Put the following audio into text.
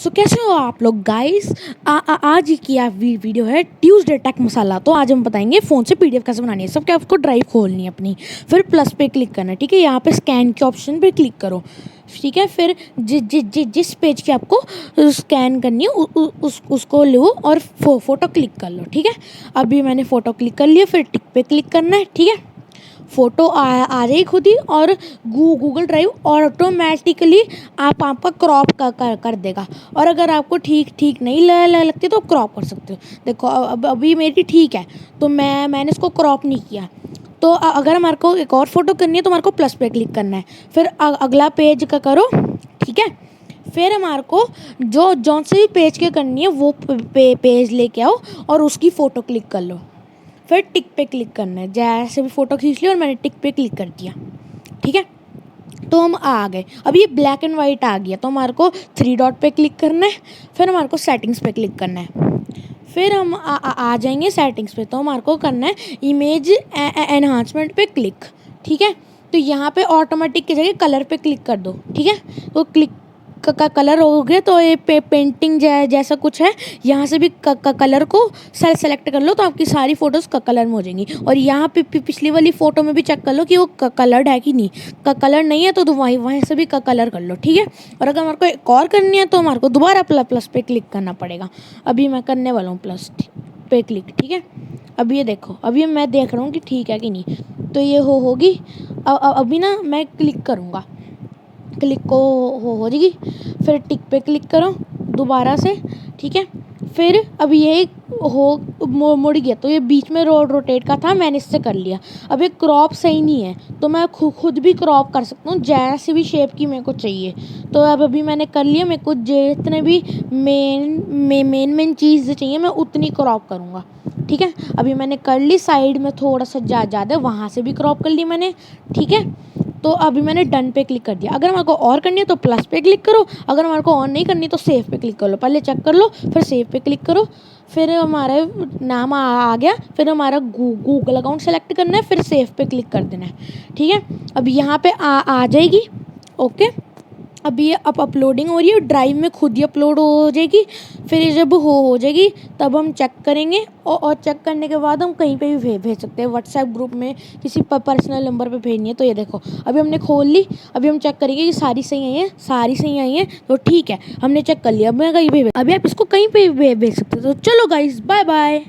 सो कैसे हो आप लोग गाइस। आज की आप वीडियो है ट्यूसडे टेक मसाला। तो आज हम बताएंगे फ़ोन से पीडीएफ कैसे बनानी है। सबके आपको ड्राइव खोलनी है अपनी, फिर प्लस पे क्लिक करना है, ठीक है। यहाँ पे स्कैन के ऑप्शन पे क्लिक करो, ठीक है। फिर जिस पेज की आपको स्कैन करनी है उसको लो और फ़ोटो क्लिक कर लो, ठीक है। अभी मैंने फ़ोटो क्लिक कर लिया, फिर टिक पे क्लिक करना है, ठीक है। फ़ोटो आ रही खुद ही, और गूगल ड्राइव ऑटोमेटिकली आपका क्रॉप कर देगा। और अगर आपको ठीक नहीं लगती तो क्रॉप कर सकते हो। देखो अभी मेरी ठीक है, तो मैंने इसको क्रॉप नहीं किया। तो अगर हमारे को एक और फ़ोटो करनी है तो हमारे को प्लस पे क्लिक करना है, फिर अगला पेज का करो, ठीक है। फिर हमारे को जौन से भी पेज के करनी है वो पेज लेके आओ और उसकी फ़ोटो क्लिक कर लो, फिर टिक पे क्लिक करना है। जैसे भी फ़ोटो खींच ली और मैंने टिक पे क्लिक कर दिया, ठीक है। तो हम आ गए। अब ये ब्लैक एंड वाइट आ गया, तो हमारे को थ्री डॉट पे क्लिक करना है, फिर हमारे को सेटिंग्स पे क्लिक करना है। फिर हम आ जाएंगे सेटिंग्स पे, तो हमारे को करना है इमेज एनहांसमेंट पे क्लिक, ठीक है। तो यहाँ पे ऑटोमेटिक की जगह कलर पे क्लिक कर दो, ठीक है। तो क्लिक का कलर हो गया, तो ये पेंटिंग जैसा कुछ है। यहाँ से भी कलर को सेलेक्ट कर लो, तो आपकी सारी फ़ोटोज़ कलर में हो जाएंगी। और यहाँ पे पिछली वाली फ़ोटो में भी चेक कर लो कि वो कलर्ड है कि नहीं। कलर नहीं है तो वहीं से भी कलर कर लो, ठीक है। और अगर हमारे को एक और करनी है तो हमारे को दोबारा प्लस पे क्लिक करना पड़ेगा। अभी मैं करने वाला हूँ प्लस पे क्लिक, ठीक है। अभी ये देखो, अभी मैं देख रहा हूँ कि ठीक है कि नहीं। तो ये होगी। अभी ना मैं क्लिक करूँगा, क्लिक को हो जाएगी। फिर टिक पे क्लिक करो दोबारा से, ठीक है। फिर अब ये मुड़ गया, तो ये बीच में रोटेट का था, मैंने इससे कर लिया। अब ये क्रॉप सही नहीं है, तो मैं खुद भी क्रॉप कर सकता हूँ जैसे भी शेप की मेरे को चाहिए। तो अब अभी मैंने कर लिया। मेरे को जितने भी मेन चीज़ चाहिए मैं उतनी क्रॉप करूँगा, ठीक है। अभी मैंने कर ली, साइड में थोड़ा सा ज़्यादा वहाँ से भी क्रॉप कर ली मैंने, ठीक है। तो अभी मैंने डन पे क्लिक कर दिया। अगर हमारे को और करनी है तो प्लस पे क्लिक करो, अगर हमारे को ऑन नहीं करनी तो सेव पे क्लिक कर लो। पहले चेक कर लो, फिर सेव पे क्लिक करो। फिर हमारा नाम आ गया, फिर हमारा गूगल अकाउंट सेलेक्ट करना है, फिर सेव पे क्लिक कर देना है, ठीक है। अब यहाँ पे आ जाएगी, ओके। अभी ये अपलोडिंग हो रही है, ड्राइव में खुद ही अपलोड हो जाएगी। फिर ये जब हो जाएगी तब हम चेक करेंगे, और चेक करने के बाद हम कहीं पे भी भेज सकते हैं। व्हाट्सएप ग्रुप में किसी पर्सनल नंबर पे भेजनी है। तो ये देखो अभी हमने खोल ली। अभी हम चेक करेंगे कि सारी सही आई है, सारी सही आई है तो ठीक है, हमने चेक कर लिया। अब मैं कहीं भी, अभी आप इसको कहीं पे भी भेज सकते हो। तो चलो गाइस, बाय बाय।